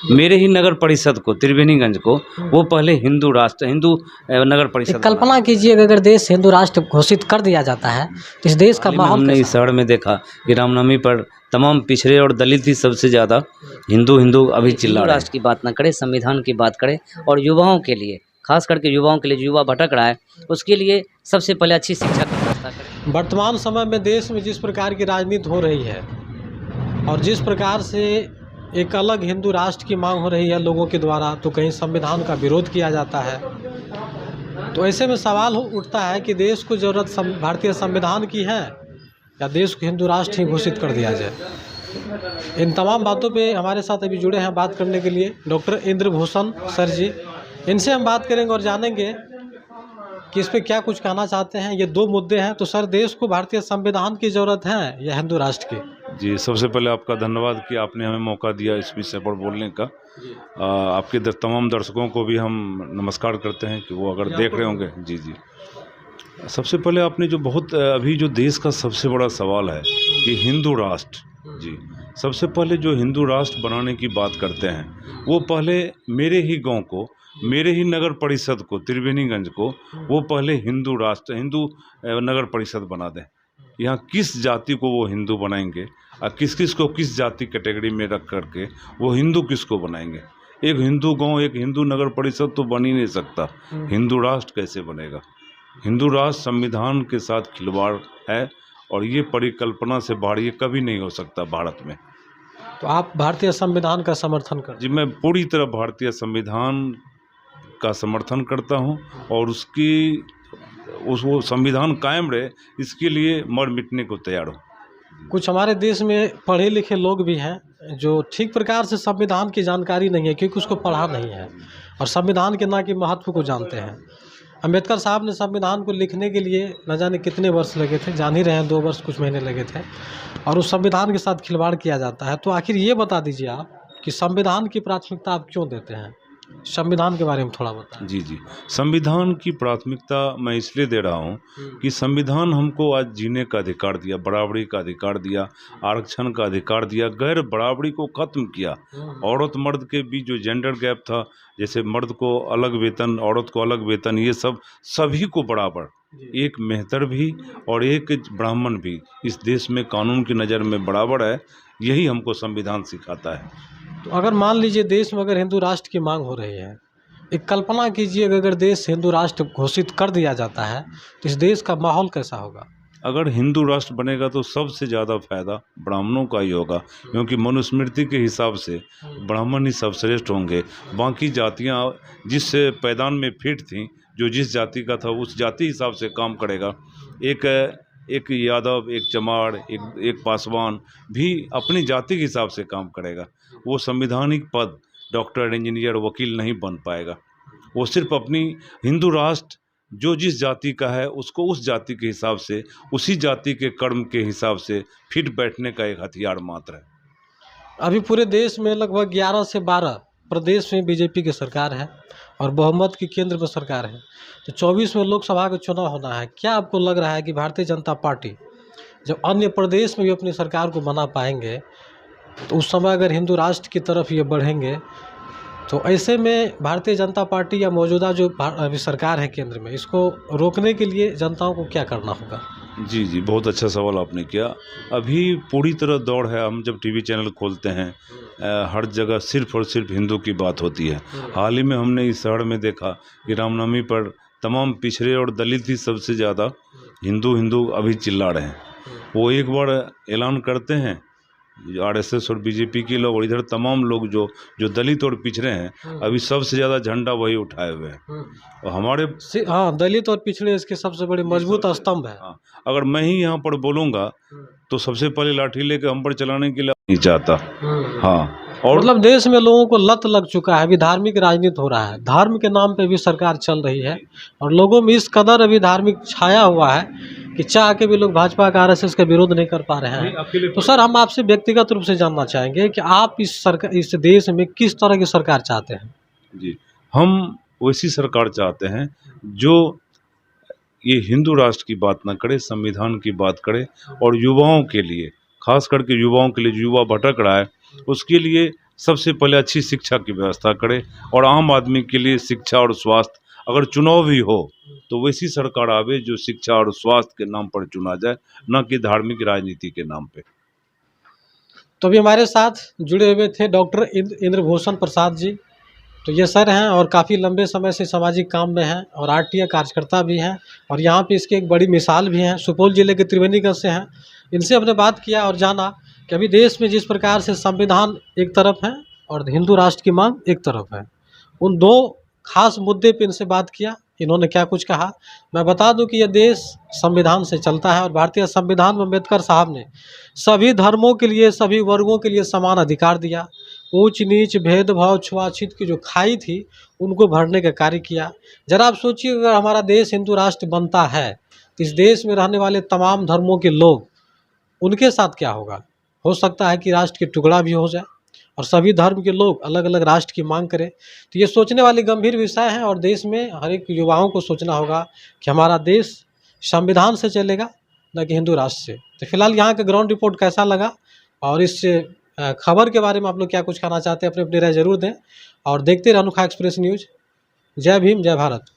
मेरे ही नगर परिषद को, त्रिवेणीगंज को, वो पहले हिंदू राष्ट्र, हिंदू नगर परिषद एक कल्पना कीजिए अगर देश हिंदू राष्ट्र घोषित कर दिया जाता है तो इस देश का हाल ही में माहौल हमने कैसा इस शहर में देखा कि रामनवमी पर तमाम पिछड़े और दलित ही सबसे ज़्यादा हिंदू हिंदू अभी चिल्ला रहे हैं। राष्ट्र की बात ना करें, संविधान की बात करें, और युवाओं के लिए, खास करके युवाओं के लिए, जो युवा भटक रहा है उसके लिए सबसे पहले अच्छी शिक्षा की व्यवस्था करें। वर्तमान समय में देश में जिस प्रकार की राजनीति हो रही है और जिस प्रकार से एक अलग हिंदू राष्ट्र की मांग हो रही है लोगों के द्वारा, तो कहीं संविधान का विरोध किया जाता है। तो ऐसे में सवाल उठता है कि देश को ज़रूरत भारतीय संविधान की है या देश को हिंदू राष्ट्र ही घोषित कर दिया जाए। इन तमाम बातों पे हमारे साथ अभी जुड़े हैं बात करने के लिए डॉक्टर इंद्रभूषण सर जी। इनसे हम बात करेंगे और जानेंगे कि इस पे क्या कुछ कहना चाहते हैं। ये दो मुद्दे हैं। तो सर, देश को भारतीय संविधान की ज़रूरत है या हिंदू राष्ट्र की? जी, सबसे पहले आपका धन्यवाद कि आपने हमें मौका दिया इस विषय पर बोलने का। आपके तमाम दर्शकों को भी हम नमस्कार करते हैं कि वो अगर देख रहे होंगे। जी जी, सबसे पहले आपने जो बहुत अभी जो देश का सबसे बड़ा सवाल है कि हिंदू राष्ट्र, जी, सबसे पहले जो हिंदू राष्ट्र बनाने की बात करते हैं वो पहले मेरे ही गांव को, मेरे ही नगर परिषद को, त्रिवेणीगंज को, वो पहले हिंदू राष्ट्र, हिंदू नगर परिषद बना दें। यहाँ किस जाति को वो हिंदू बनाएंगे और किस किस को किस जाति कैटेगरी में रख करके वो हिंदू किसको बनाएंगे? एक हिंदू गांव, एक हिंदू नगर परिषद तो बन ही नहीं सकता। हिंदू राष्ट्र कैसे बनेगा? हिंदू राष्ट्र संविधान के साथ खिलवाड़ है और ये परिकल्पना से बाहर ये कभी नहीं हो सकता भारत में। तो आप भारतीय संविधान का समर्थन करते हैं? जी, मैं पूरी तरह भारतीय संविधान का समर्थन करता हूं और वो संविधान कायम रहे, इसके लिए मर मिटने को तैयार हूँ। कुछ हमारे देश में पढ़े लिखे लोग भी हैं जो ठीक प्रकार से संविधान की जानकारी नहीं है, क्योंकि उसको पढ़ा नहीं है और संविधान के ना कि महत्व को जानते हैं। अम्बेडकर साहब ने संविधान को लिखने के लिए न जाने कितने वर्ष लगे थे, जान ही रहे हैं, 2 वर्ष कुछ महीने लगे थे, और उस संविधान के साथ खिलवाड़ किया जाता है। तो आखिर ये बता दीजिए आप कि संविधान की प्राथमिकता आप क्यों देते हैं? संविधान के बारे में थोड़ा बताएं। जी जी, संविधान की प्राथमिकता मैं इसलिए दे रहा हूँ कि संविधान हमको आज जीने का अधिकार दिया, बराबरी का अधिकार दिया, आरक्षण का अधिकार दिया, गैर बराबरी को खत्म किया। औरत मर्द के बीच जो जेंडर गैप था, जैसे मर्द को अलग वेतन, औरत को अलग वेतन, ये सब सभी को बराबर, एक मेहतर भी और एक ब्राह्मण भी इस देश में कानून की नज़र में बराबर है। यही हमको संविधान सिखाता है। तो अगर मान लीजिए देश में अगर हिंदू राष्ट्र की मांग हो रही है, एक कल्पना कीजिए अगर देश हिंदू राष्ट्र घोषित कर दिया जाता है तो इस देश का माहौल कैसा होगा? अगर हिंदू राष्ट्र बनेगा तो सबसे ज़्यादा फायदा ब्राह्मणों का ही होगा, क्योंकि मनुस्मृति के हिसाब से ब्राह्मण ही सर्वश्रेष्ठ होंगे। बाकी जातियां जिस पैदान में फिट थीं, जो जिस जाति का था उस जाति हिसाब से काम करेगा। एक यादव, एक चमार, एक पासवान भी अपनी जाति के हिसाब से काम करेगा। वो संवैधानिक पद डॉक्टर, इंजीनियर, वकील नहीं बन पाएगा। वो सिर्फ अपनी हिंदू राष्ट्र जो जिस जाति का है उसको उस जाति के हिसाब से, उसी जाति के कर्म के हिसाब से फिट बैठने का एक हथियार मात्र है। अभी पूरे देश में लगभग 11 से 12 प्रदेश में बीजेपी की सरकार है और बहुमत की केंद्र में सरकार है। तो 24 में लोकसभा का चुनाव होना है। क्या आपको लग रहा है कि भारतीय जनता पार्टी जब अन्य प्रदेश में भी अपनी सरकार को बना पाएंगे तो उस समय अगर हिंदू राष्ट्र की तरफ ये बढ़ेंगे, तो ऐसे में भारतीय जनता पार्टी या मौजूदा जो अभी सरकार है केंद्र में, इसको रोकने के लिए जनताओं को क्या करना होगा? जी जी, बहुत अच्छा सवाल आपने किया। अभी पूरी तरह दौड़ है। हम जब टीवी चैनल खोलते हैं हर जगह सिर्फ और सिर्फ हिंदू की बात होती है। हाल ही में हमने इस शहर में देखा कि रामनवमी पर तमाम पिछड़े और दलित ही सबसे ज़्यादा हिंदू हिंदू अभी चिल्ला रहे हैं। वो एक बार ऐलान करते हैं आरएसएस और बीजेपी के लोग, और इधर तमाम लोग जो दलित और पिछड़े हैं, अभी सबसे ज़्यादा झंडा वही उठाए हुए हैं। और हमारे दलित और पिछड़े इसके सबसे बड़े मजबूत स्तंभ है। अगर मैं ही यहाँ पर बोलूँगा तो सबसे पहले लाठी लेकर हम पर चलाने के लिए नहीं चाहता। और मतलब देश में लोगों को लत लग चुका है, अभी धार्मिक राजनीति हो रहा है, धर्म के नाम पे भी सरकार चल रही है और लोगों में इस कदर अभी धार्मिक छाया हुआ है कि चाह के भी लोग भाजपा का, आरएसएस का विरोध नहीं कर पा रहे हैं। तो सर, हम आपसे व्यक्तिगत रूप से जानना चाहेंगे कि आप इस देश में किस तरह की सरकार चाहते हैं? जी, हम वैसी सरकार चाहते हैं जो ये हिंदू राष्ट्र की बात ना करे, संविधान की बात करे और युवाओं के लिए, खास करके युवाओं के लिए, जो युवा भटक रहा है उसके लिए सबसे पहले अच्छी शिक्षा की व्यवस्था करे, और आम आदमी के लिए शिक्षा और स्वास्थ्य, अगर चुनाव भी हो तो वैसी सरकार आवे जो शिक्षा और स्वास्थ्य के नाम पर चुना जाए, न कि धार्मिक राजनीति के नाम पे। तो अभी हमारे साथ जुड़े हुए थे डॉक्टर इंद्रभूषण प्रसाद जी। तो ये सर हैं और काफ़ी लंबे समय से सामाजिक काम में हैं और आरटीआई कार्यकर्ता भी हैं, और यहाँ पे इसकी एक बड़ी मिसाल भी हैं। सुपौल जिले के त्रिवेणीगंज से हैं। इनसे हमने बात किया और जाना कि अभी देश में जिस प्रकार से संविधान एक तरफ है और हिंदू राष्ट्र की मांग एक तरफ है, उन दो खास मुद्दे पे इनसे बात किया। इन्होंने क्या कुछ कहा, मैं बता दूं कि यह देश संविधान से चलता है और भारतीय संविधान में अम्बेडकर साहब ने सभी धर्मों के लिए, सभी वर्गों के लिए समान अधिकार दिया। ऊंच नीच, भेदभाव, छुआछूत की जो खाई थी उनको भरने का कार्य किया। जरा आप सोचिए, अगर हमारा देश हिंदू राष्ट्र बनता है तो इस देश में रहने वाले तमाम धर्मों के लोग, उनके साथ क्या होगा। हो सकता है कि राष्ट्र के टुकड़ा भी हो जाए और सभी धर्म के लोग अलग अलग राष्ट्र की मांग करें। तो ये सोचने वाली गंभीर विषय है और देश में हर एक युवाओं को सोचना होगा कि हमारा देश संविधान से चलेगा, न कि हिंदू राष्ट्र से। तो फिलहाल यहाँ का ग्राउंड रिपोर्ट कैसा लगा और इस खबर के बारे में आप लोग क्या कुछ कहना चाहते हैं, अपने अपनी राय जरूर दें और देखते रहें अनोखा एक्सप्रेस न्यूज़। जय भीम, जय भारत।